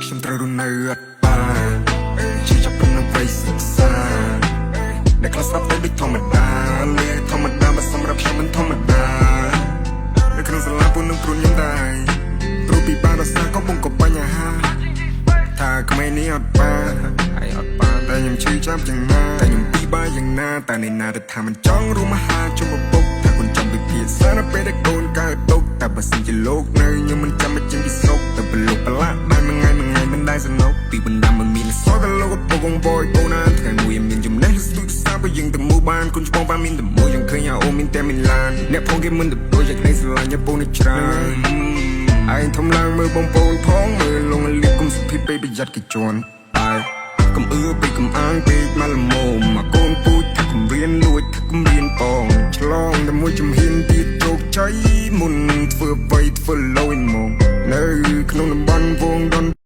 ខ្ញុំត្រូវរស់នៅអត់បានជឿចាប់នឹងវ័យសិក្សាដែលខ្លះស្ដាប់ទៅដូចធម្មតាលេធម្មតាមកសម្រាប់ខ្ញុំមិនធម្មតានៅក្នុងសាលាពូនឹងព្រួនញ៉ាំដែរព្រោះពីបានរសារក៏បងក៏បញ្ហាថាក្មេងនេះអត់បានហើយអត់បានតែខ្ញុំឈឺចាប់យ៉ាងណាតែខ្ញុំពីបាយយ៉ាងណាតែនៃណាទៅថាមិនចង់រួមមហាជុំឪពុកថាគុណចាំពិភាក្សានៅពេលដែលកូនកើតទុកតែបើសិនជាលោកនៅខ្ញុំមិនចាំមកចេញពីស្រុកតែប្រឡូកប្រឡាក់បានមួយថ្ងៃមិនដែរសនុកពីបណ្ដាមិនមានសោះក៏លោកឪពុកបងបយកូនណាថ្ងៃមួយមានចំណេះស្ទុយសាបើយើងទាំងមូលបានគុណច្បងបានមានតែមួយយ៉ាងឃើញអូមានតែមានឡានអ្នកផងគេមិនទៅដូចយ៉ាងនេះស្រឡាញ់ពូនេះច្រើនឯងធំឡើងមើលបងប្អូនផងមើលលងលៀបគុំសុភីពេលប្រយ័ត្នគេជន់ហើយកុំអឺពេកកុំអាងពេកមកល្មមមកកូនពូជថាគំរៀនលួចថាគំរៀនបងឆ្លងតែមួយជំហានទៀតជោគជ័យមុនធ្វើអ្វីធ្វើលយមកនៅក្នុងតំបន់វងដន